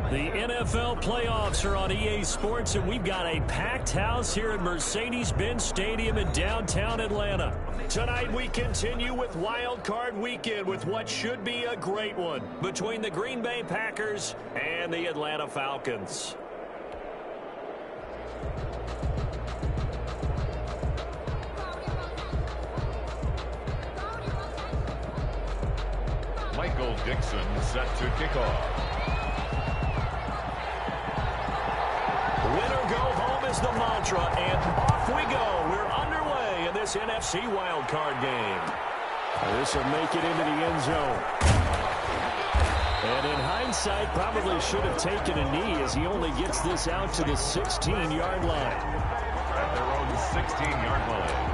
The NFL playoffs are on EA Sports, and we've got a packed house here at Mercedes-Benz Stadium in downtown Atlanta. Tonight we continue with Wild Card Weekend with what should be a great one between the Green Bay Packers and the Atlanta Falcons. Michael Dixon set to kick off. Winner go home is the mantra, and off we go. We're underway in this NFC wildcard game. This will make it into the end zone. And in hindsight, probably should have taken a knee as he only gets this out to the 16-yard line. At their own 16-yard line.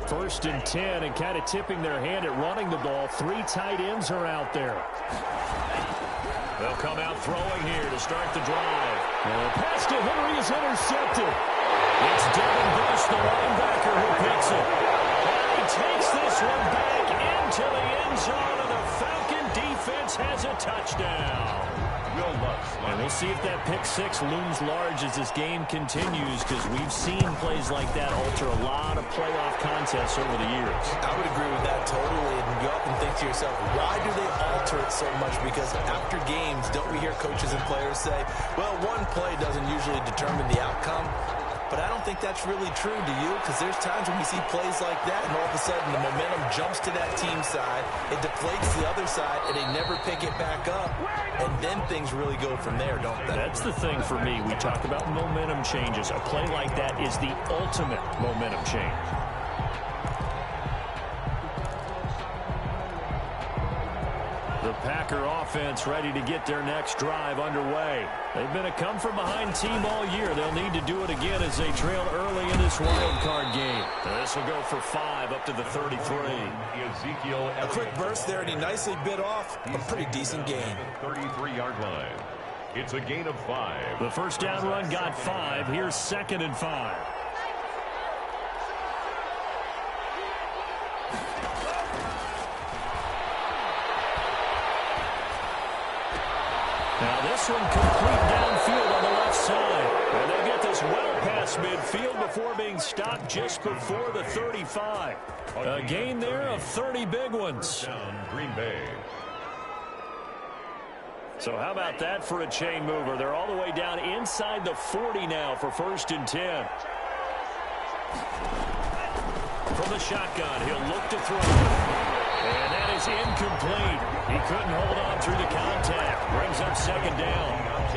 First and 10, and kind of tipping their hand at running the ball. Three tight ends are out there. They'll come out throwing here to start the drive. And the pass to Henry is intercepted. It's Devin Bush, the linebacker, who picks it. And he takes this one back into the end zone, and the Falcon defense has a touchdown. And we'll see if that pick six looms large as this game continues, because we've seen plays like that alter a lot of playoff contests over the years. I would agree with that totally, and you often think to yourself, why do they alter it so much? Because after games, don't we hear coaches and players say, well, one play doesn't usually determine the outcome? But I don't think that's really true, do you? Because there's times when we see plays like that, and all of a sudden the momentum jumps to that team side, it deflates the other side, and they never pick it back up. And then things really go from there, don't they? That's the thing for me. We talk about momentum changes. A play like that is the ultimate momentum change. The Packer offense ready to get their next drive underway. They've been a come-from-behind team all year. They'll need to do it again as they trail early in this wild card game. This will go for 5 up to the 33. A quick burst there, and he nicely bit off a pretty decent gain. 33-yard line. It's a gain of 5. The first down run got 5. Here's 2nd and 5. Now this one complete downfield on the left side. And they get this well past midfield before being stopped just before the 35. A gain there of 30 big ones. Down Green Bay. So how about that for a chain mover? They're all the way down inside the 40 now for 1st and 10. From the shotgun, he'll look to throw. And that is incomplete. He couldn't hold on through the contact. Brings up 2nd down.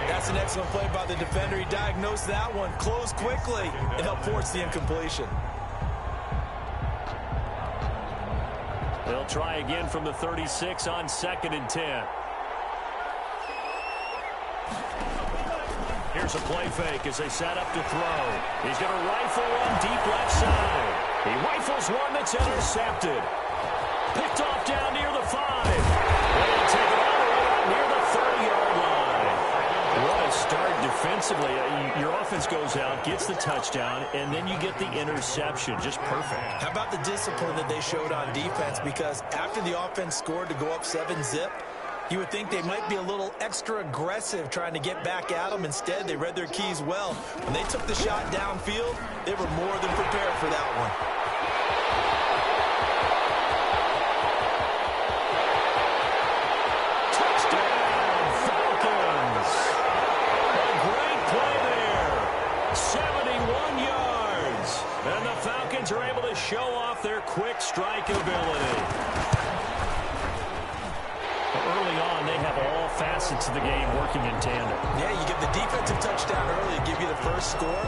That's an excellent play by the defender. He diagnosed that one, closed quickly, and helped force the incompletion. They'll try again from the 36 on 2nd and 10. Here's a play fake as they set up to throw. He's going to rifle one deep left side. He rifles one that's intercepted. Picked off down near the 5. They'll take it all the way out near the 30-yard line. What a start defensively. Your offense goes out, gets the touchdown, and then you get the interception. Just perfect. How about the discipline that they showed on defense? Because after the offense scored to go up 7-zip, you would think they might be a little extra aggressive trying to get back at them. Instead, they read their keys well. When they took the shot downfield, they were more than prepared for that one. Touchdown, Falcons. A great play there. 71 yards. And the Falcons are able to show off their quick strike ability. Early on, they have all facets of the game working in tandem. Yeah, you get the defensive touchdown early, give you the first score,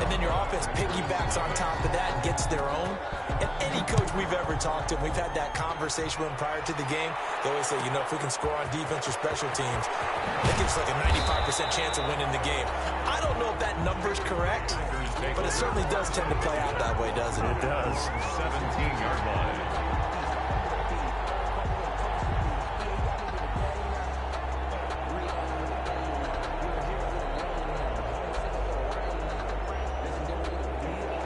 and then your offense piggybacks on top of that and gets their own. And any coach we've ever talked to, we've had that conversation with them prior to the game, they always say, you know, if we can score on defense or special teams, that gives like a 95% chance of winning the game. I don't know if that number's correct, but it certainly does tend to play out that way, doesn't it? It does. 17-yard line.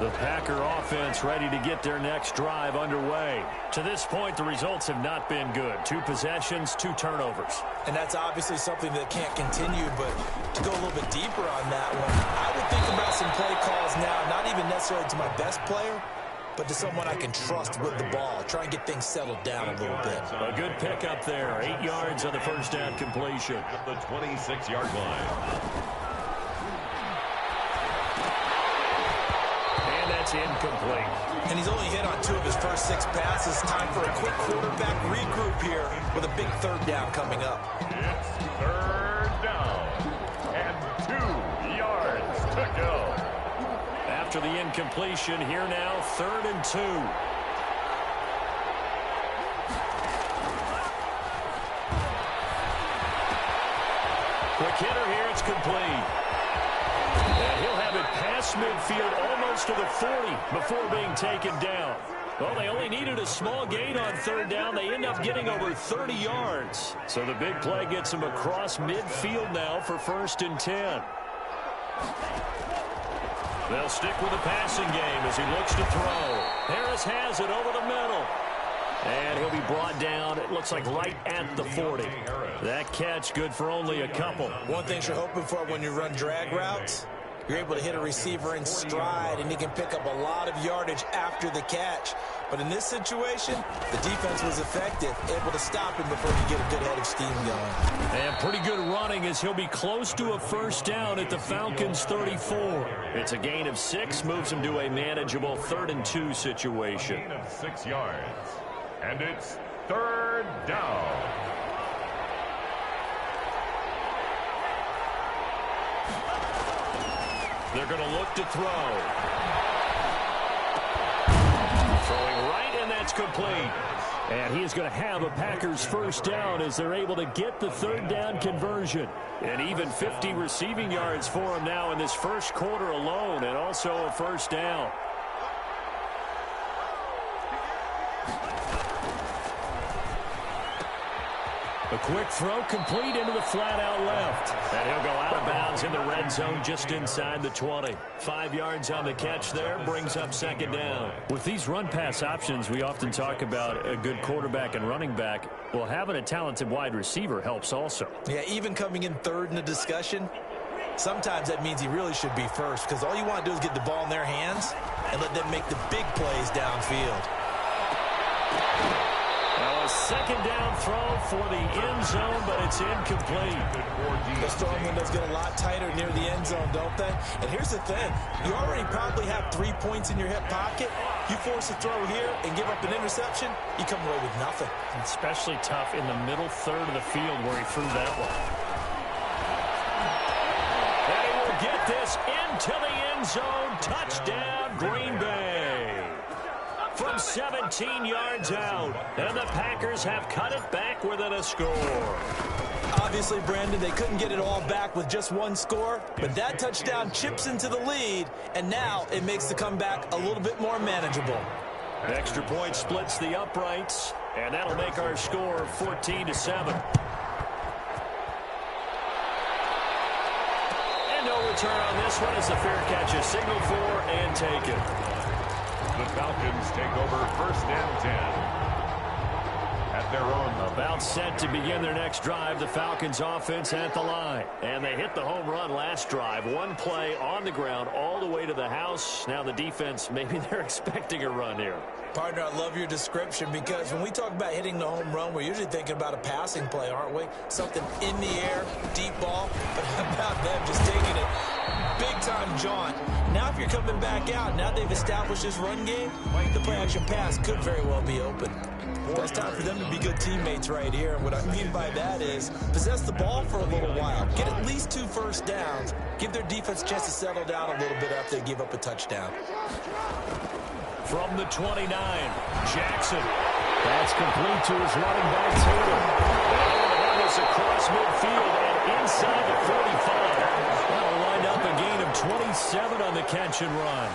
The Packer offense ready to get their next drive underway. To this point, the results have not been good. 2 possessions, 2 turnovers. And that's obviously something that can't continue, but to go a little bit deeper on that one, I would think about some play calls now, not even necessarily to my best player, but to someone I can trust with the ball. Try and get things settled down a little bit. A good pickup there. 8 yards on the first down completion. At the 26-yard line. That's incomplete. And he's only hit on 2 of his first 6 passes. Time for a quick quarterback regroup here with a big 3rd down coming up. It's 3rd down and 2 yards to go. After the incompletion, here now, 3rd and 2. Quick hitter here, it's complete. And he'll have it past midfield almost to the 40 before being taken down. Well, they only needed a small gain on 3rd down. They end up getting over 30 yards. So the big play gets him across midfield now for 1st and 10. They'll stick with the passing game as he looks to throw. Harris has it over the middle. And he'll be brought down, it looks like right at the 40. That catch good for only a couple. One thing you're hoping for when you run drag routes, you're able to hit a receiver in stride, and he can pick up a lot of yardage after the catch. But in this situation, the defense was effective, able to stop him before he get a good head of steam going. And pretty good running as he'll be close to a 1st down at the Falcons' 34. It's a gain of 6, moves him to a manageable 3rd and 2 situation. Gain of 6 yards. And it's 3rd down. They're going to look to throw. Throwing right, and that's complete. And he is going to have a Packers 1st down as they're able to get the 3rd down conversion. And even 50 receiving yards for him now in this 1st quarter alone, and also a 1st down. A quick throw complete into the flat out left. And he'll go out of bounds in the red zone just inside the 20. 5 yards on the catch there, brings up 2nd down. With these run-pass options, we often talk about a good quarterback and running back. Well, having a talented wide receiver helps also. Yeah, even coming in 3rd in the discussion, sometimes that means he really should be 1st, because all you want to do is get the ball in their hands and let them make the big plays downfield. A 2nd down throw for the end zone, but it's incomplete. The storm windows get a lot tighter near the end zone, don't they? And here's the thing. You already probably have 3 points in your hip pocket. You force a throw here and give up an interception, you come away with nothing. Especially tough in the middle 3rd of the field where he threw that one. And he will get this into the end zone. Touchdown, Green Bay. From 17 yards out, and the Packers have cut it back within a score. Obviously, Brandon, they couldn't get it all back with just 1 score, but that touchdown chips into the lead, and now it makes the comeback a little bit more manageable. Extra point splits the uprights, and that'll make our score 14-7. And no return on this one as the fair catch is signaled for and taken. The Falcons take over 1st and 10. At their own. About set to begin their next drive, the Falcons offense at the line. And they hit the home run last drive. 1 play on the ground all the way to the house. Now the defense, maybe they're expecting a run here. Partner, I love your description, because when we talk about hitting the home run, we're usually thinking about a passing play, aren't we? Something in the air, deep ball. But how about them just taking it big-time jaunt? Now if you're coming back out, now they've established this run game, the play-action pass could very well be open. It's time for them to be good teammates right here. And what I mean by that is possess the ball for a little while. Get at least 2 first downs. Give their defense a chance to settle down a little bit after they give up a touchdown. From the 29, Jackson. That's complete to his running back, Taylor. That was across midfield and inside the 45. That'll wind up a gain of 27 on the catch and run.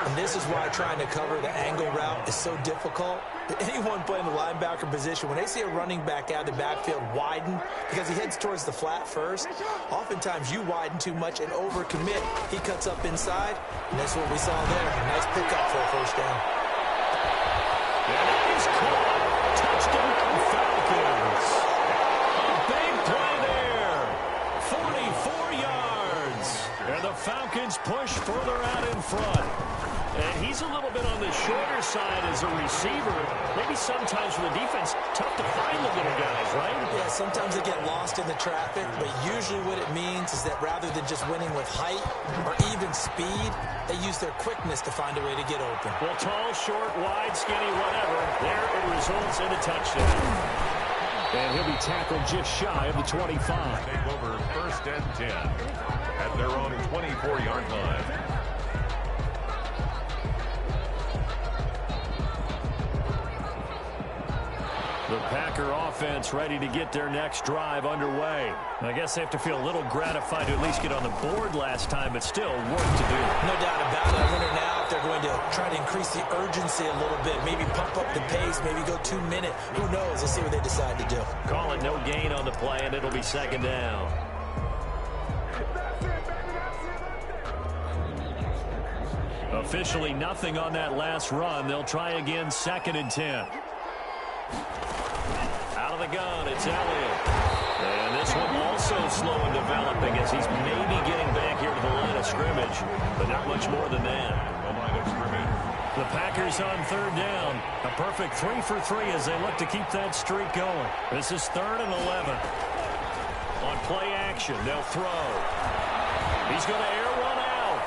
And this is why trying to cover the angle route is so difficult, Anyone playing the linebacker position, when they see a running back out of the backfield widen because he heads towards the flat first, oftentimes you widen too much and overcommit. He cuts up inside, and that's what we saw there. Nice pickup for a first down. And he's caught. Touchdown, Falcons. A big play there. 44 yards. And the Falcons push further out in front. And he's a little bit on the shorter side as a receiver. Maybe sometimes for the defense, tough to find the little guys, right? Yeah, sometimes they get lost in the traffic, but usually what it means is that rather than just winning with height or even speed, they use their quickness to find a way to get open. Well, tall, short, wide, skinny, whatever, there it results in a touchdown. And he'll be tackled just shy of the 25. Take over first and 10 at their own 24-yard line. The Packer offense ready to get their next drive underway. I guess they have to feel a little gratified to at least get on the board last time, but still work to do. No doubt about it. I wonder now if they're going to try to increase the urgency a little bit, maybe pump up the pace, maybe go 2 minute. Who knows? Let's see what they decide to do. Call it no gain on the play, and it'll be second down. Officially nothing on that last run. They'll try again, second and 10. Out of the gun, it's Elliott. And this one also slow in developing as he's maybe getting back here to the line of scrimmage, but not much more than that. The line of scrimmage. The Packers on third down. A perfect 3 for 3 as they look to keep that streak going. This is 3rd and 11. On play action, they'll throw. He's going to air one out.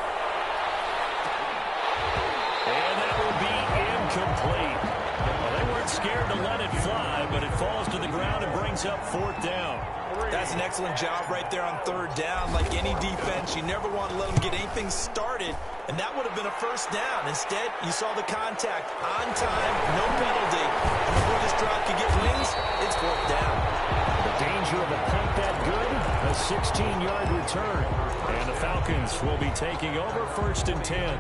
And that will be incomplete. Well, they weren't scared to let it fly, but it falls to the ground and brings up 4th down. That's an excellent job right there on third down. Like any defense, you never want to let them get anything started, and that would have been a first down. Instead, you saw the contact on time, no penalty. And before this drive could get wings, it's 4th down. The danger of a punt that good, a 16-yard return. And the Falcons will be taking over 1st and 10.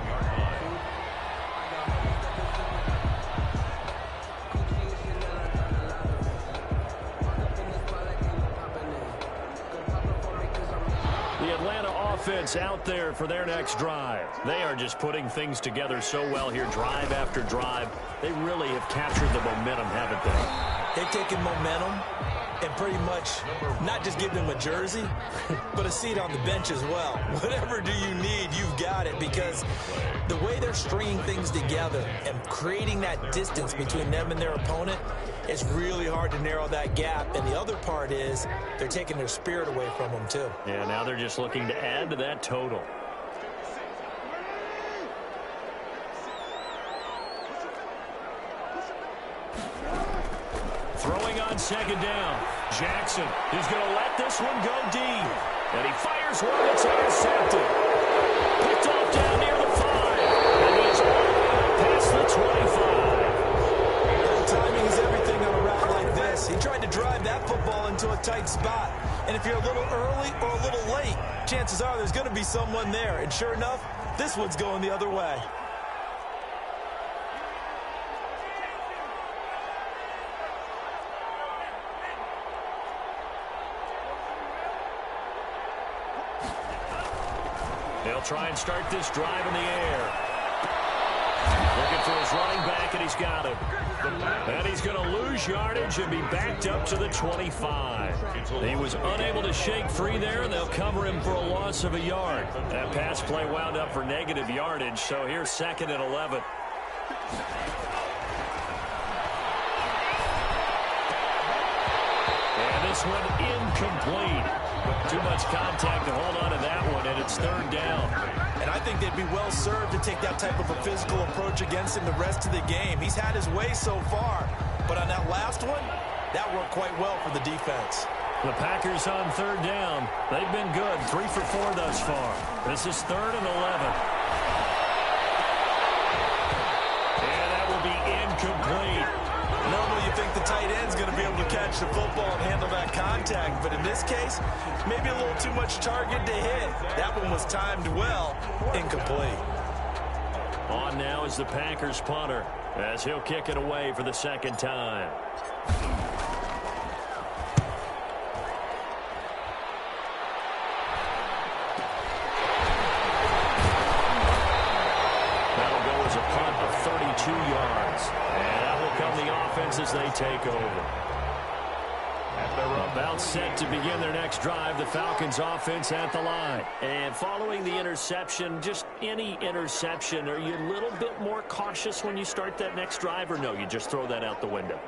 Offense out there for their next drive. They are just putting things together so well here, drive after drive. They really have captured the momentum, haven't they? They've taken momentum and pretty much not just given them a jersey, but a seat on the bench as well. Whatever do you need, you've got it, because the way they're stringing things together and creating that distance between them and their opponent, it's really hard to narrow that gap. And the other part is they're taking their spirit away from them, too. Yeah, now they're just looking to add to that total. Throwing on second down. Jackson is going to let this one go deep. And he fires one that's intercepted. Picked off down near the 5. And he's all the way up past the 25. Timing is everything on a route like this. He tried to drive that football into a tight spot. And if you're a little early or a little late, chances are there's going to be someone there. And sure enough, this one's going the other way. They'll try and start this drive in the air. Looking for his running back, and he's got him. And he's going to lose yardage and be backed up to the 25. He was unable to shake free there, and they'll cover him for a loss of a yard. That pass play wound up for negative yardage, so here's 2nd and 11. And this one incomplete. Too much contact to hold on to that one, and it's 3rd down. And I think they'd be well served to take that type of a physical approach against him the rest of the game. He's had his way so far, but on that last one, that worked quite well for the defense. The Packers on 3rd down. They've been good, 3 for 4 thus far. This is 3rd and 11. And that will be incomplete. Normally you think the tight end's going to be able to catch the football and handle that contact, but in this case, maybe a little too much target to hit. That one was timed well, incomplete. On now is the Packers punter. as he'll kick it away for the second time. That'll go as a punt of 32 yards. And that will come the offense as they take over. They're about set to begin their next drive. The Falcons offense at the line. And following the interception, just any interception, are you a little bit more cautious when you start that next drive, or no, you just throw that out the window?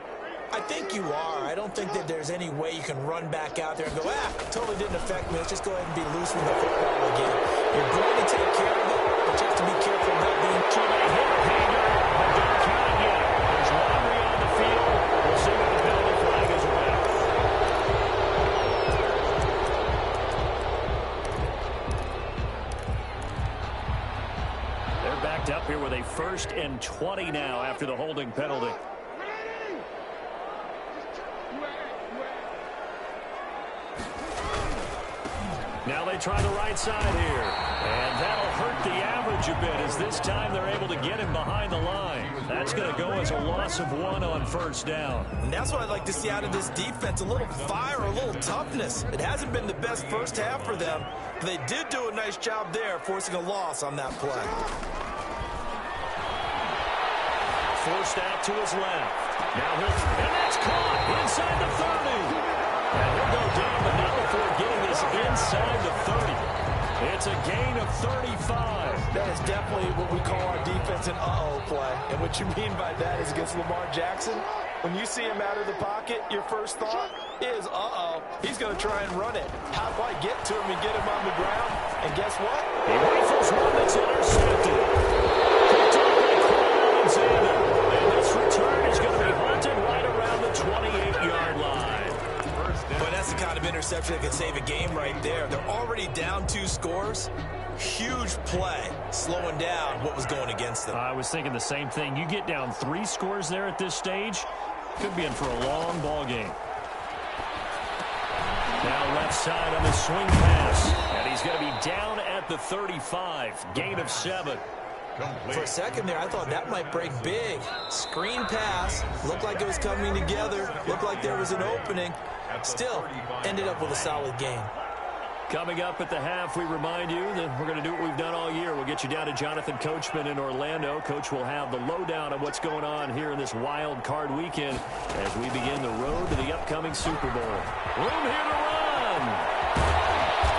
I think you are. I don't think that there's any way you can run back out there and go, totally didn't affect me. Let's just go ahead and be loose with the football again. You're going to take care of it, but you have to be careful about being too many hit hanger. But don't count it yet. There's laundry on the field. We'll see what the penalty flag is away. They're backed up here with a 1st and 20 now after the holding penalty. Now they try the right side here. And that'll hurt the average a bit as this time they're able to get him behind the line. That's going to go as a loss of 1 on 1st down. And that's what I'd like to see out of this defense, a little fire, a little toughness. It hasn't been the best first half for them, but they did do a nice job there forcing a loss on that play. Forced out to his left. Now and that's caught inside the 30. And he'll go down, but not before getting this inside the 30. It's a gain of 35. That is definitely what we call our defense an uh-oh play. And what you mean by that is against Lamar Jackson, when you see him out of the pocket, your first thought is, uh-oh, he's going to try and run it. How do I get to him and get him on the ground? And guess what? He rifles one that's intercepted. Picked up by Alexander. And this return is going to be hunted right around the 28-yard line. But that's the kind of interception that could save a game right there. They're already down 2 scores. Huge play, slowing down what was going against them. I was thinking the same thing. You get down 3 scores there at this stage, could be in for a long ball game. Now left side on the swing pass, and he's going to be down at the 35. Gain of 7. For a second there, I thought that might break big. Screen pass, looked like it was coming together, looked like there was an opening. Still, ended up with a solid game. Coming up at the half, we remind you that we're going to do what we've done all year. We'll get you down to Jonathan Coachman in Orlando. Coach will have the lowdown on what's going on here in this wild card weekend as we begin the road to the upcoming Super Bowl. Room here to run.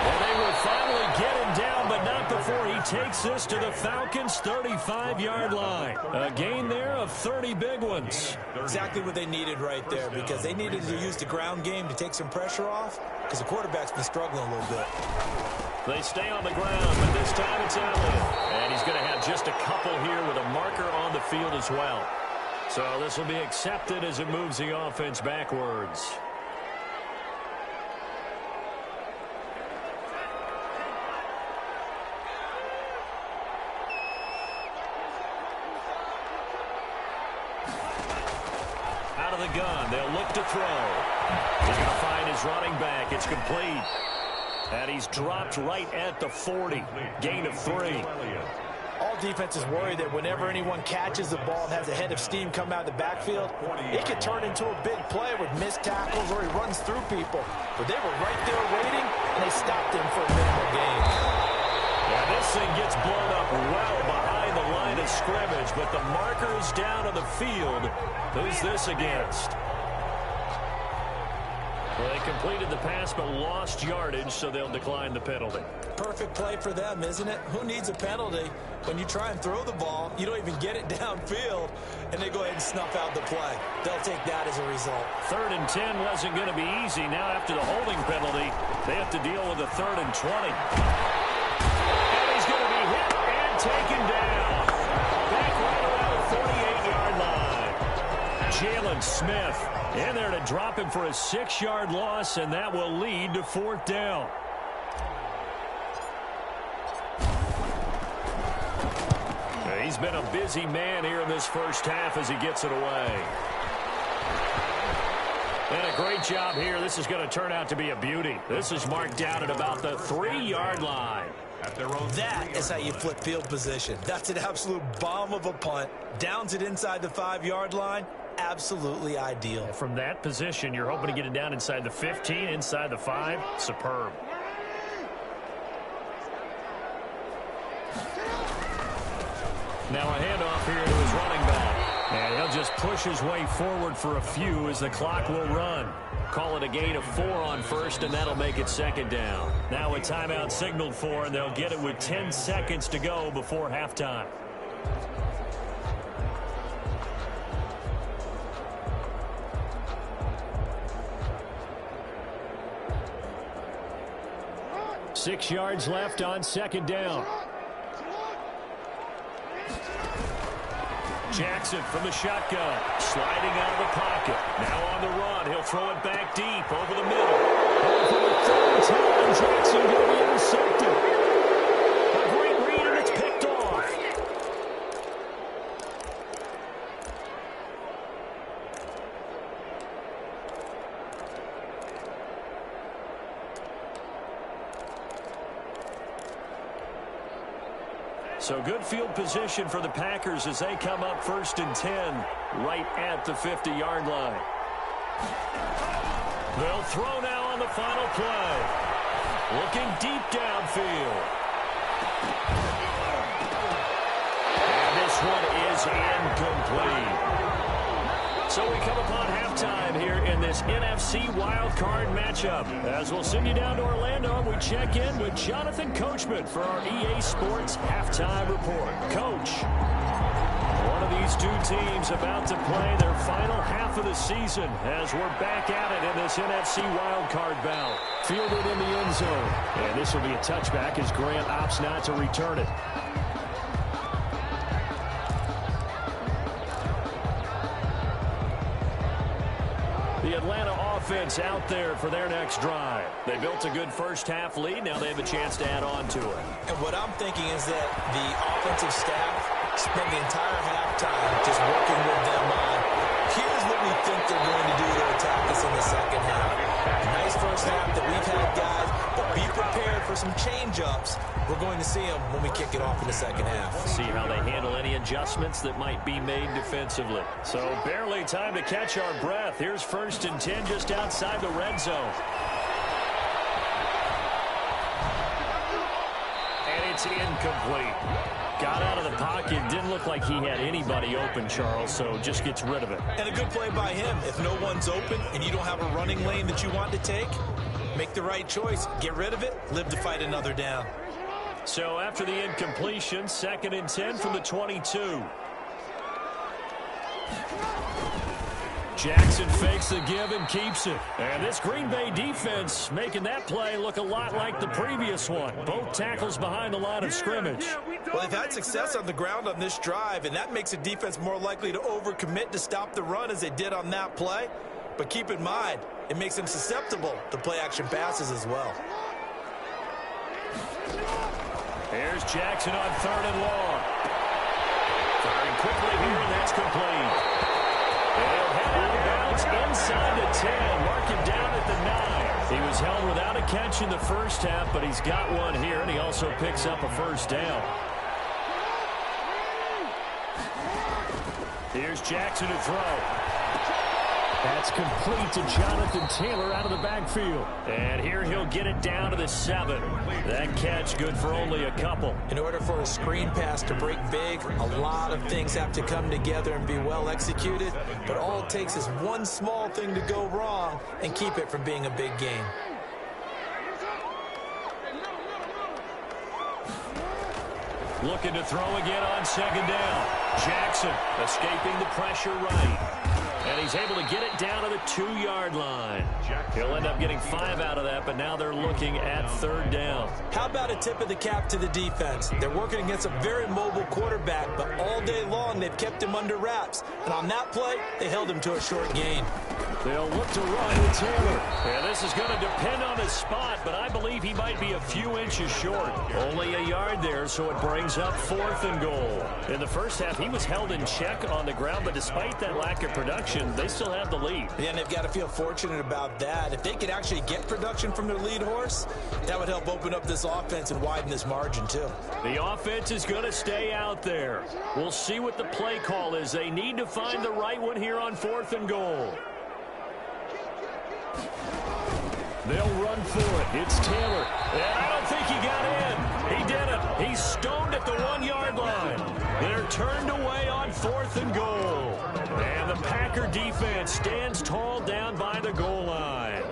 And they will finally get him down, but not before he takes this to the Falcons' 35-yard line. A gain there of 30 big ones. Exactly what they needed right there, because they needed to use the ground game to take some pressure off, because the quarterback's been struggling a little bit. They stay on the ground, but this time it's Elliott. And he's going to have just a couple here with a marker on the field as well. So this will be accepted as it moves the offense backwards. Out of the gun, they'll look to throw. He's going to find his running back. It's complete. And he's dropped right at the 40. Gain of 3. All defenses worry that whenever anyone catches the ball and has a head of steam come out of the backfield, it could turn into a big play with missed tackles or he runs through people. But they were right there waiting, and they stopped him for a minimal gain. Yeah, this thing gets blown up well behind the line of scrimmage, but the marker's down on the field. Who's this against? Well, they completed the pass but lost yardage, so they'll decline the penalty. Perfect play for them, isn't it? Who needs a penalty? When you try and throw the ball, you don't even get it downfield, and they go ahead and snuff out the play. They'll take that as a result. 3rd and 10 wasn't going to be easy. Now after the holding penalty, they have to deal with a 3rd and 20. And he's going to be hit and taken down. Back right around the 48-yard line. Jalen Smith in there to drop him for a 6-yard loss, and that will lead to 4th down. He's been a busy man here in this first half as he gets it away. And a great job here. This is going to turn out to be a beauty. This is marked down at about the 3-yard line. at their own. That is how you flip field position. That's an absolute bomb of a punt. Downs it inside the 5-yard line. Absolutely ideal. From that position, you're hoping to get it down inside the 15, inside the 5. Superb. Now a handoff here to his running back. And he'll just push his way forward for a few as the clock will run. Call it a gain of 4 on first, and that'll make it 2nd down. Now a timeout signaled for, and they'll get it with 10 seconds to go before halftime. Six yards left on 2nd down. Jackson from the shotgun, sliding out of the pocket. Now on the run, he'll throw it back deep over the middle. For the 3rd time, Jackson going to be intercepted. A great read, and it's picked off. So good field position for the Packers as they come up 1st and 10 right at the 50-yard line. They'll throw now on the final play. Looking deep downfield. And this one is incomplete. So we come upon halftime here in this NFC wildcard matchup. As we'll send you down to Orlando, we check in with Jonathan Coachman for our EA Sports Halftime Report. Coach, one of these two teams about to play their final half of the season as we're back at it in this NFC wildcard bout. Fielded in the end zone. And this will be a touchback as Grant opts not to return it. The Atlanta offense out there for their next drive. They built a good first-half lead. Now they have a chance to add on to it. And what I'm thinking is that the offensive staff spent the entire halftime just working with them on, here's what we think they're going to do to attack us in the second half. Nice first half that we've had, guys, but be prepared for some change-ups. We're going to see them when we kick it off in the second half. See how they handle any adjustments that might be made defensively. So barely time to catch our breath. Here's 1st and 10 just outside the red zone. And it's incomplete. Got out of the pocket. Didn't look like he had anybody open, Charles, so just gets rid of it. And a good play by him. If no one's open and you don't have a running lane that you want to take, make the right choice. Get rid of it. Live to fight another down. So after the incompletion, 2nd and 10 from the 22. Jackson fakes the give and keeps it. And this Green Bay defense making that play look a lot like the previous one. Both tackles behind the line of scrimmage. Well, they've had success on the ground on this drive, and that makes a defense more likely to overcommit to stop the run as they did on that play. But keep in mind, it makes them susceptible to play-action passes as well. Here's Jackson on 3rd and long. Firing quickly here, and that's complete. He'll head out of bounds inside the 10. Mark him down at the 9. He was held without a catch in the first half, but he's got one here, and he also picks up a 1st down. Here's Jackson to throw. That's complete to Jonathan Taylor out of the backfield. And here he'll get it down to the 7. That catch good for only a couple. In order for a screen pass to break big, a lot of things have to come together and be well executed. But all it takes is one small thing to go wrong and keep it from being a big game. Looking to throw again on 2nd down. Jackson escaping the pressure right. And he's able to get it down to the 2-yard line. He'll end up getting 5 out of that, but now they're looking at 3rd down. How about a tip of the cap to the defense? They're working against a very mobile quarterback, but all day long they've kept him under wraps. And on that play, they held him to a short gain. They'll look to run with Taylor. And this is going to depend on his spot, but I believe he might be a few inches short. Only a yard there, so it brings up 4th and goal. In the first half, he was held in check on the ground, but despite that lack of production, possession, they still have the lead. Yeah, and they've got to feel fortunate about that. If they could actually get production from their lead horse, that would help open up this offense and widen this margin too. The offense is going to stay out there. We'll see what the play call is. They need to find the right one here on 4th and goal. They'll run for it. It's Taylor. And I don't think he got in. He didn't. He's stoned at the 1-yard line. They're turned away on 4th and goal. And the Packer defense stands tall down by the goal line.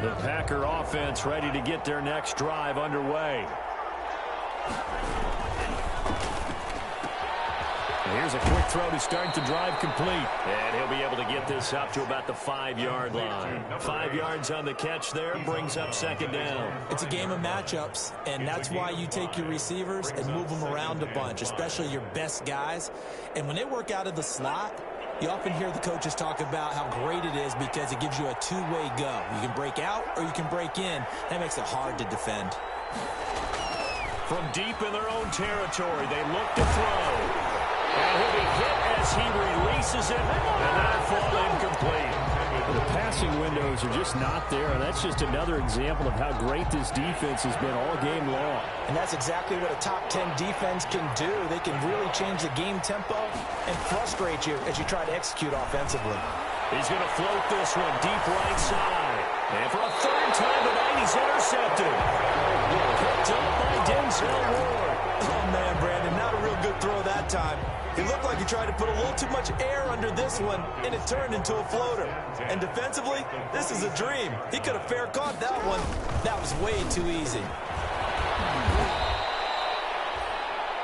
The Packer offense ready to get their next drive underway. Here's a quick throw to start the drive complete. And he'll be able to get this up to about the 5-yard line. 5 yards on the catch there brings up 2nd down. It's a game of matchups, and that's why you take your receivers and move them around a bunch, especially your best guys. And when they work out of the slot, you often hear the coaches talk about how great it is because it gives you a two-way go. You can break out or you can break in. That makes it hard to defend. From deep in their own territory, they look to throw. And he'll be hit as he releases it, and that'll fall incomplete. The passing windows are just not there, and that's just another example of how great this defense has been all game long. And that's exactly what a top 10 defense can do. They can really change the game tempo and frustrate you as you try to execute offensively. He's going to float this one deep right side. And for a 3rd time tonight, he's intercepted. Picked up by Denzel Ward. Oh, man, Brandon, not a real good throw that time. He looked like he tried to put a little too much air under this one, and it turned into a floater. And defensively, this is a dream. He could have fair caught that one. That was way too easy.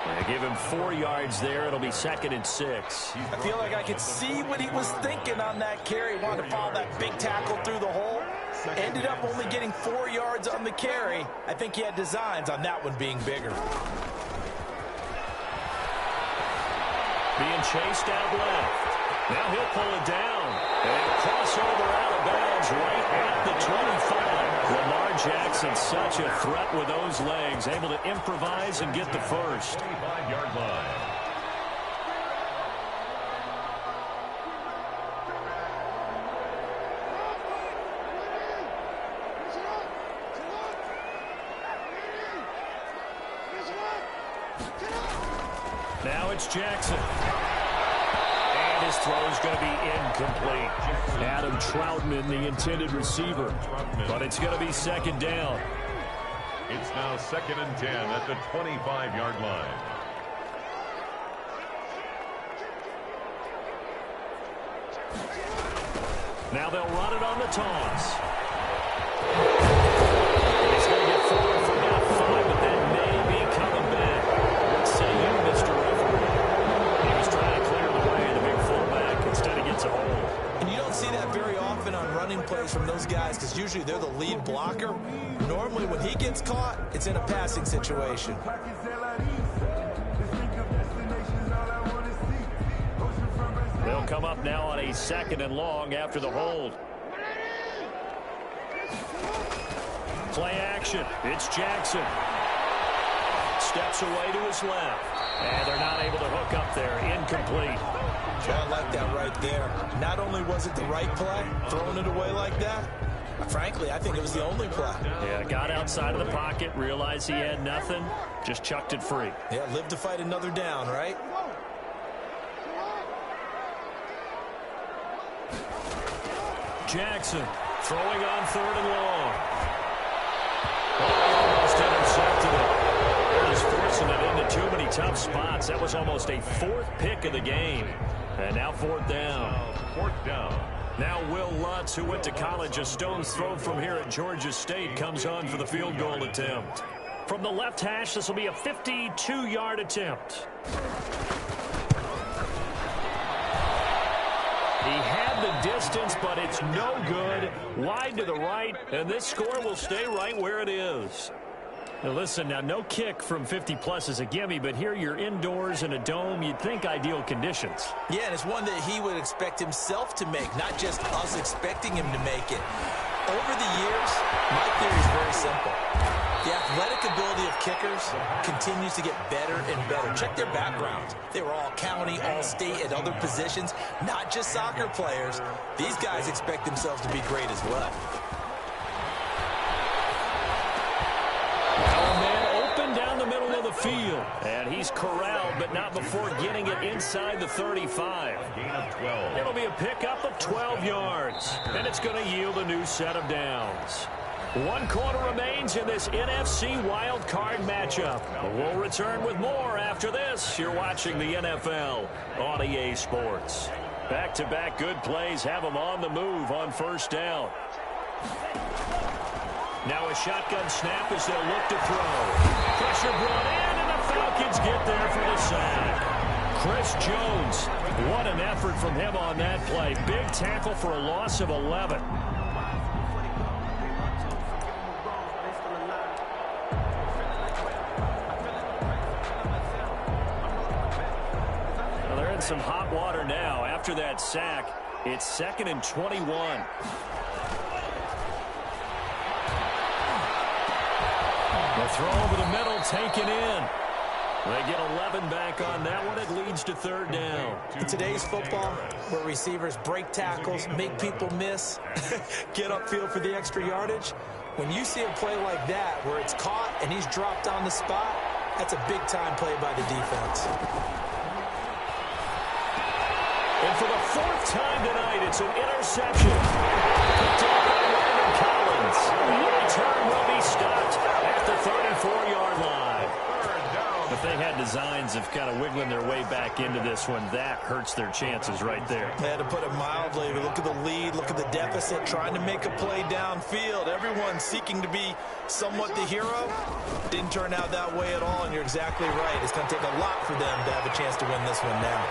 They give him 4 yards there. It'll be 2nd and 6. I feel like I could see what he was thinking on that carry. He wanted to follow that big tackle through the hole. Ended up only getting 4 yards on the carry. I think he had designs on that one being bigger. Being chased out left. Now he'll pull it down. And crossover out of bounds right at the 25. Lamar Jackson, such a threat with those legs. Able to improvise and get the first. 25-yard line. Now it's Jackson. And his throw is going to be incomplete. Adam Troutman, the intended receiver. But it's going to be 2nd down. It's now 2nd and 10 at the 25-yard line. Now they'll run it on the toss. He's going to get forward for about 5, but that may be coming back. What say you, Mr. Referee? He was trying to clear the way, the big fullback. Instead, he gets a hold. And you don't see that very often on running plays from those guys because usually they're the lead blocker. Normally, when he gets caught, it's in a passing situation. They'll come up now on a 2nd and long after the hold. Play action. It's Jackson. Steps away to his left. And they're not able to hook up there. Incomplete. I like that right there. Not only was it the right play, throwing it away like that, frankly, I think it was the only play. Yeah, got outside of the pocket, realized he had nothing, just chucked it free. Yeah, live to fight another down, right? Jackson throwing on 3rd and long. Almost intercepted it. They're just forcing it into too many tough spots. That was almost a 4th pick of the game. And now 4th down. 4th down. Now Will Lutz, who went to college a stone's throw from here at Georgia State, comes on for the field goal attempt. From the left hash, this will be a 52-yard attempt. He had the distance, but it's no good. Wide to the right, and this score will stay right where it is. Now listen, now no kick from 50-plus is a gimme, but here you're indoors in a dome. You'd think ideal conditions. Yeah, and it's one that he would expect himself to make, not just us expecting him to make it. Over the years, my theory is very simple. The athletic ability of kickers continues to get better and better. Check their backgrounds. They were all county, all state, at other positions, not just soccer players. These guys expect themselves to be great as well. Now a man open down the middle of the field. And he's corralled, but not before getting it inside the 35. Gain of 12. It'll be a pickup of 12 yards. And it's going to yield a new set of downs. 1 quarter remains in this NFC wild card matchup. We'll return with more after this. You're watching the NFL on EA Sports. Back-to-back good plays have them on the move on first down. Now a shotgun snap as they'll look to throw. Pressure brought in, and the Falcons get there for the sack. Chris Jones, what an effort from him on that play. Big tackle for a loss of 11. Well, they're in some hot water now. After that sack, it's 2nd and 21. The throw over the middle taken in. They get 11 back on that one. It leads to 3rd down. In today's football, where receivers break tackles, make people miss, get upfield for the extra yardage, when you see a play like that where it's caught and he's dropped on the spot, that's a big-time play by the defense. And for the 4th time tonight, it's an interception. Picked up by Landon Collins. The return will be stopped at the 34-yard line. If they had designs of kind of wiggling their way back into this one, that hurts their chances right there. They had to put it mildly. Look at the lead, look at the deficit, trying to make a play downfield. Everyone seeking to be somewhat the hero. Didn't turn out that way at all, and you're exactly right. It's going to take a lot for them to have a chance to win this one now.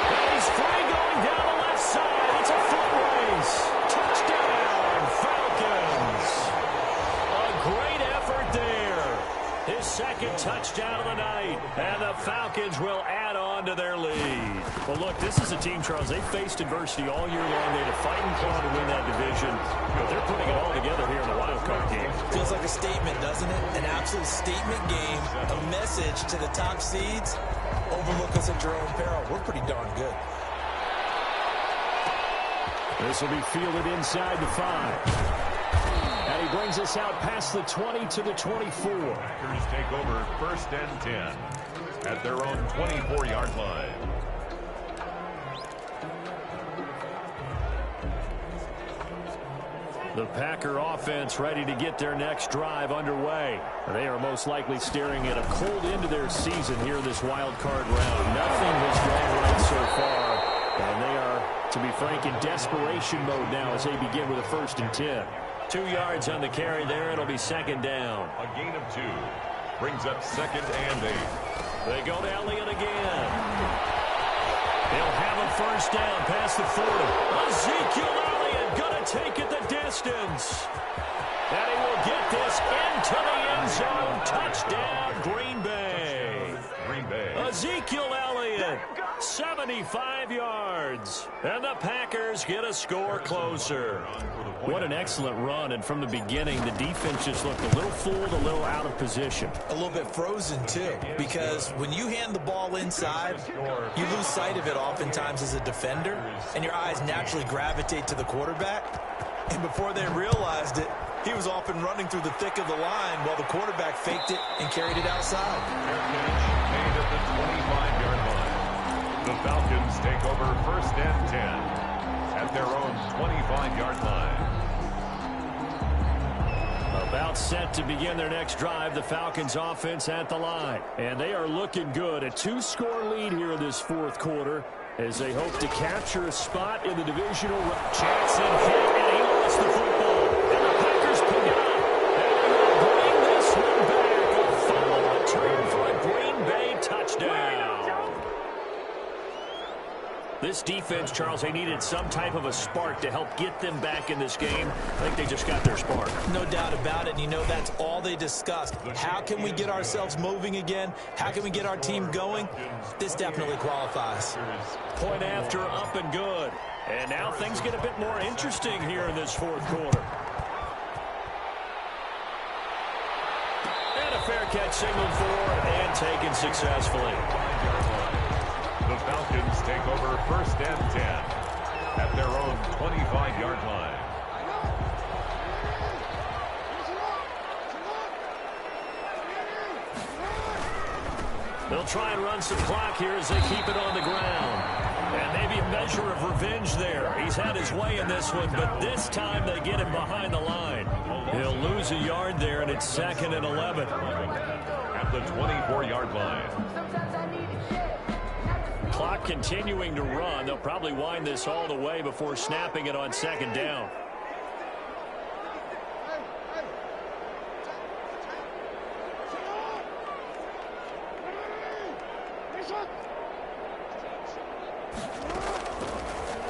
He's free going down the left side. It's a foot race. Touchdown, Falcons. A great effort there. His 2nd touchdown of the night. And the Falcons will add on to their lead. Well, look, this is a team, Charles. They faced adversity all year long. They had a fighting claw to win that division. But they're putting it all together here in the wild card game. Feels like a statement, doesn't it? An absolute statement game. A message to the top seeds. Overlook us at your own peril. We're pretty darn good. This will be fielded inside the 5. And he brings us out past the 20 to the 24. Packers take over 1st and 10 at their own 24-yard line. The Packer offense ready to get their next drive underway. They are most likely staring at a cold end of their season here in this wild card round. Nothing has gone right so far. And they are, to be frank, in desperation mode now as they begin with a 1st and 10. 2 yards on the carry there. It'll be 2nd down. A gain of 2 brings up 2nd and 8. They go to Elliott again. He'll have a 1st down past the 40. Ezekiel Elliott going to take it the distance. And he will get this into the end zone. Touchdown, Green Bay. Green Bay. Ezekiel Elliott, 75 yards. And the Packers get a score closer. What an excellent run. And from the beginning, the defense just looked a little fooled, a little out of position. A little bit frozen, too, because when you hand the ball inside, you lose sight of it oftentimes as a defender, and your eyes naturally gravitate to the quarterback. And before they realized it, he was off and running through the thick of the line while the quarterback faked it and carried it outside. Made at the 25-yard line. The Falcons take over 1st and 10 at their own 25-yard line. About set to begin their next drive, the Falcons offense at the line. And they are looking good. A 2-score lead here in this 4th quarter as they hope to capture a spot in the divisional round. Jackson hit, and he lost the football. And the Packers pick it up. And they will bring this one back. A final return for a Green Bay touchdown. This defense, Charles, they needed some type of a spark to help get them back in this game. I think they just got their spark. No doubt about it. And you know that's all they discussed. How can we get ourselves moving again? How can we get our team going? This definitely qualifies. Point after, up and good. And now things get a bit more interesting here in this 4th quarter. And a fair catch signaled for and taken successfully. The Falcons take over 1st and 10 at their own 25-yard line. They'll try and run some clock here as they keep it on the ground. And maybe a measure of revenge there. He's had his way in this one, but this time they get him behind the line. He'll lose a yard there, and it's 2nd and 11. At the 24-yard line. Clock continuing to run. They'll probably wind this all the way before snapping it on 2nd down.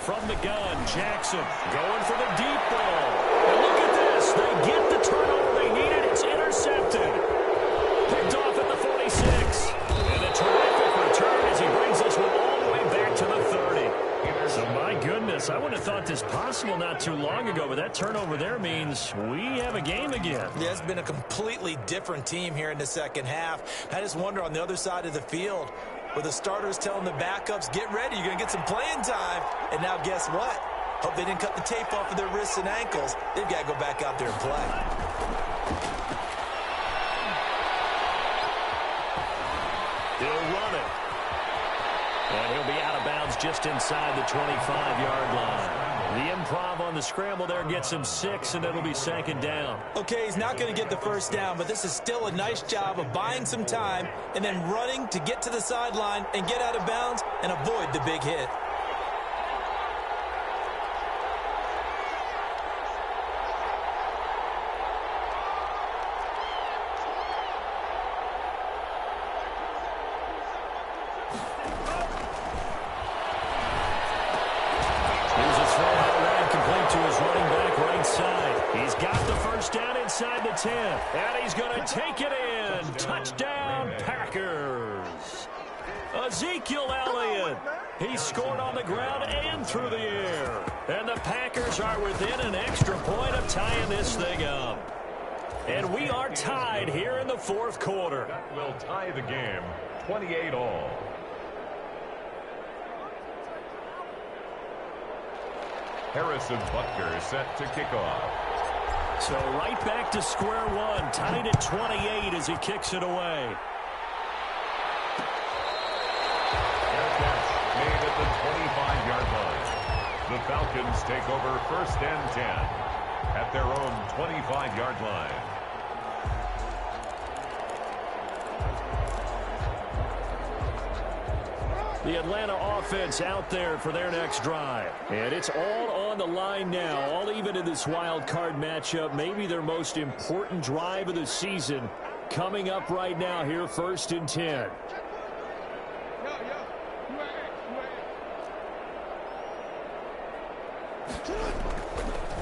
From the gun, Jackson going for the deep ball. And look at this. They get the turnover they needed. It's intercepted. Picked off at the 46. And a terrific return as he brings this one all the way back to the 30. So, my goodness, I wouldn't have thought this possible not too long ago, but that turnover there means we have a game again. Yeah, it's been a completely different team here in the second half. I just wonder on the other side of the field, where the starters telling the backups, get ready, you're going to get some playing time. And now guess what? Hope they didn't cut the tape off of their wrists and ankles. They've got to go back out there and play. He'll run it. And he'll be out of bounds just inside the 25-yard line. The improv on the scramble there gets him 6, and it'll be 2nd down. Okay, he's not going to get the first down, but this is still a nice job of buying some time and then running to get to the sideline and get out of bounds and avoid the big hit. Inside the 10, and he's going to take it in. Touchdown, Packers. Ezekiel Elliott. He scored on the ground and through the air. And the Packers are within an extra point of tying this thing up. And we are tied here in the 4th quarter. That will tie the game, 28-all. Harrison Butker set to kick off. So right back to square one, tied at 28 as he kicks it away. Made at the 25-yard line. The Falcons take over 1st and 10 at their own 25-yard line. The Atlanta offense out there for their next drive. And it's all on the line now, all even in this wild card matchup. Maybe their most important drive of the season coming up right now here, 1st and 10.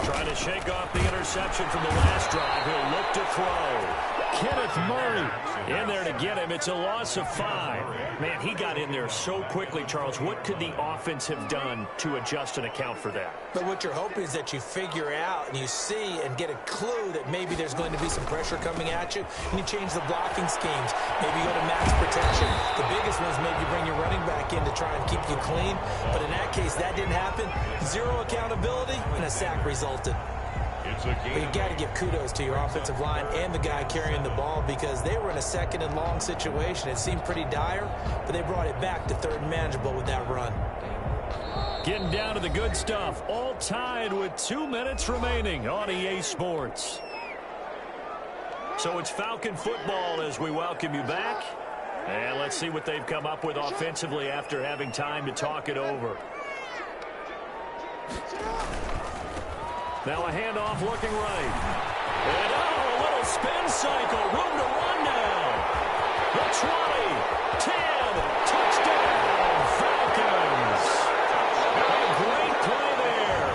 Trying to shake off the interception from the last drive. He'll look to throw. Kenneth Murray in there to get him. It's a loss of 5. Man, he got in there so quickly, Charles. What could the offense have done to adjust and account for that? But what you're hoping is that you figure out and you see and get a clue that maybe there's going to be some pressure coming at you, and you change the blocking schemes. Maybe you go to max protection. The biggest one is maybe you bring your running back in to try and keep you clean. But in that case, that didn't happen. 0 accountability, and a sack resulted. But you got to give kudos to your offensive line and the guy carrying the ball, because they were in a 2nd and long situation. It seemed pretty dire, but they brought it back to 3rd and manageable with that run. Getting down to the good stuff. All tied with 2 minutes remaining on EA Sports. So it's Falcon football as we welcome you back. And let's see what they've come up with offensively after having time to talk it over. Now a handoff looking right. And a little spin cycle. Room to run now. The 20, 10, touchdown, Falcons. A great play there.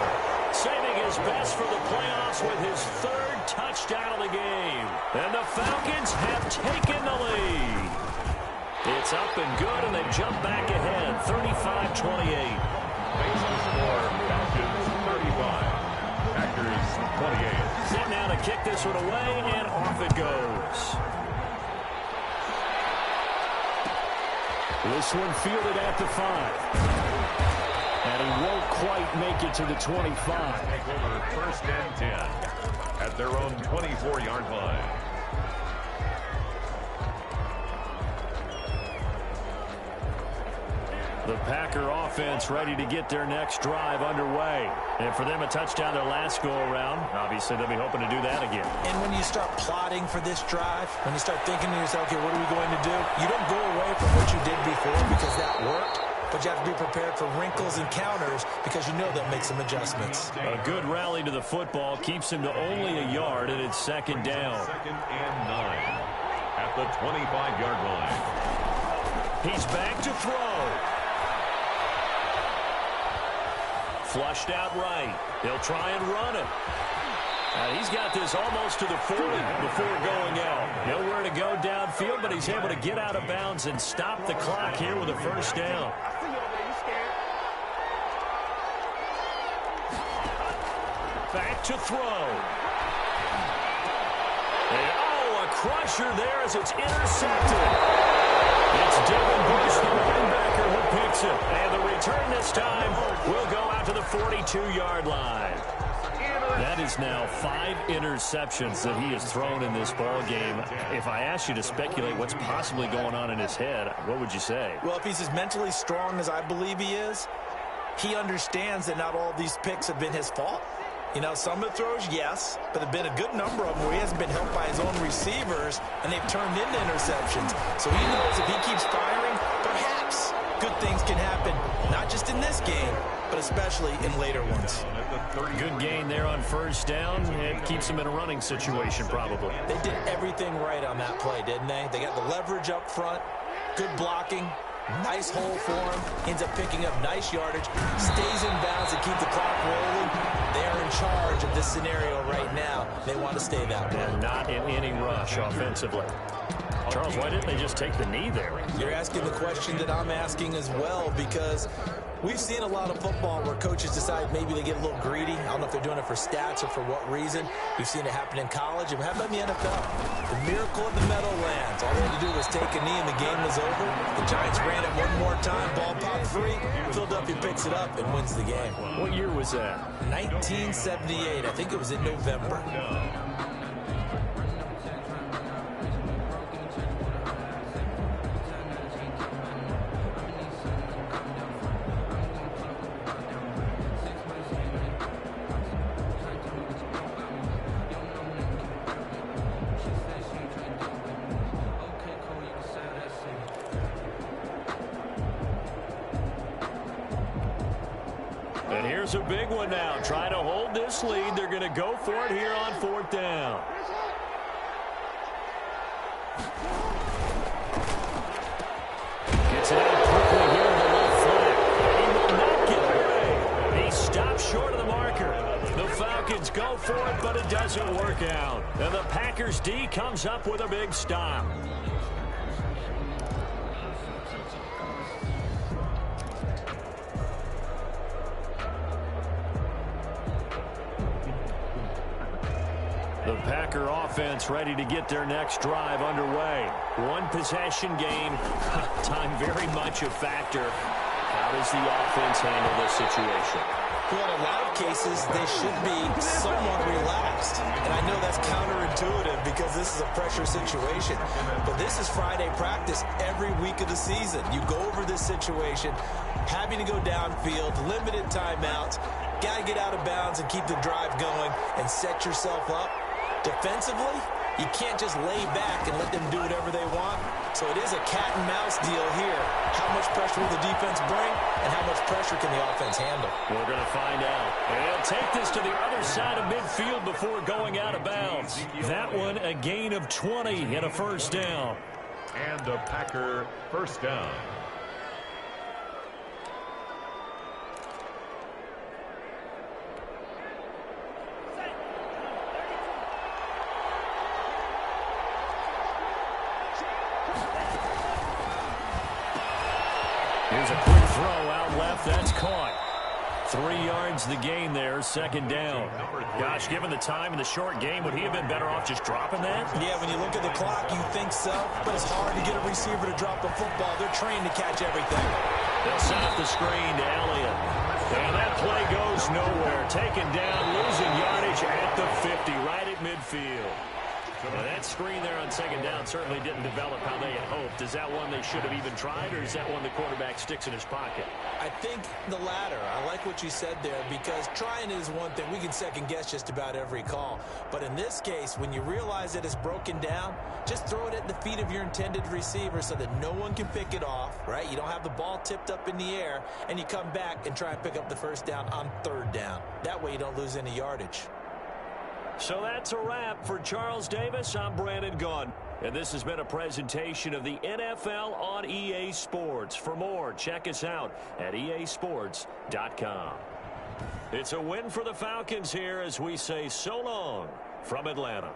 Saving his best for the playoffs with his 3rd touchdown of the game. And the Falcons have taken the lead. It's up and good, and they jump back ahead, 35-28. Bases for Falcons 35. Packers 28. Set now to kick this one away, and off it goes. this one fielded at the 5. And he won't quite make it to the 25. Take over first and 10 at their own 24-yard line. The Packer offense ready to get their next drive underway. And for them, a touchdown their last go-around. Obviously, they'll be hoping to do that again. And when you start plotting for this drive, when you start thinking to yourself, okay, what are we going to do? You don't go away from what you did before because that worked. But you have to be prepared for wrinkles and counters because you know they'll make some adjustments. A good rally to the football keeps him to only a yard, and it's second down. Second and 9 at the 25-yard line. He's back to throw. Flushed out right. He'll try and run it. He's got this almost to the 40 before going out. Nowhere to go downfield, but he's able to get out of bounds and stop the clock here with a first down. Back to throw. And, a crusher there as it's intercepted. It's Devin Bush, the linebacker, who picks it. And the return this time will go out to the 42-yard line. That is now 5 interceptions that he has thrown in this ball game. If I asked you to speculate what's possibly going on in his head, what would you say? Well, if he's as mentally strong as I believe he is, he understands that not all these picks have been his fault. You know, some of the throws, yes, but there have been a good number of them where he hasn't been helped by his own receivers, and they've turned into interceptions. So he knows if he keeps firing, perhaps good things can happen, not just in this game, but especially in later ones. Good gain there on first down. It keeps him in a running situation, probably. They did everything right on that play, didn't they? They got the leverage up front, good blocking, nice hole for him, ends up picking up nice yardage, stays in bounds to keep the clock rolling. They're in charge of this scenario right now. They want to stay that way. And not in any rush offensively. Charles, why didn't they just take the knee there? You're asking the question that I'm asking as well, because we've seen a lot of football where coaches decide maybe they get a little greedy. I don't know if they're doing it for stats or for what reason. We've seen it happen in college. And how about in the NFL? The miracle of the Meadowlands. All they had to do was take a knee and the game was over. The Giants ran it one more time. Ball popped free. Philadelphia picks it up and wins the game. What year was that? 1978. I think it was in November. And here's a big one now. Trying to hold this lead. They're going to go for it here on fourth down. Gets it out quickly here in the left flank. He will not get away. He stops short of the marker. The Falcons go for it, but it doesn't work out. And the Packers D comes up with a big stop. The Packer offense ready to get their next drive underway. One possession game. Time very much a factor. How does the offense handle this situation? Well, in a lot of cases, they should be somewhat relaxed. And I know that's counterintuitive because this is a pressure situation. But this is Friday practice every week of the season. You go over this situation, having to go downfield, limited timeouts, got to get out of bounds and keep the drive going and set yourself up. Defensively, you can't just lay back and let them do whatever they want. So it is a cat and mouse deal here. How much pressure will the defense bring, and how much pressure can the offense handle? We're going to find out. And he'll take this to the other side of midfield before going out of bounds. That one, a gain of 20 and a first down. And a Packer first down. Here's a quick throw out left. That's caught. 3 yards the gain there, second down. Gosh, given the time in the short game, would he have been better off just dropping that? Yeah, when you look at the clock, you think so, but it's hard to get a receiver to drop a football. They're trained to catch everything. They'll set up the screen to Elliott. And that play goes nowhere. Taken down, losing yardage at the 50, right at midfield. Well, that screen there on second down certainly didn't develop how they had hoped. Is that one they should have even tried, or is that one the quarterback sticks in his pocket? I think the latter. I like what you said there, because trying is one thing. We can second guess just about every call. But in this case, when you realize that it's broken down, just throw it at the feet of your intended receiver so that no one can pick it off, right? You don't have the ball tipped up in the air, and you come back and try and pick up the first down on third down. That way you don't lose any yardage. So that's a wrap for Charles Davis. I'm Brandon Gaudin, and this has been a presentation of the NFL on EA Sports. For more, check us out at easports.com. It's a win for the Falcons here as we say so long from Atlanta.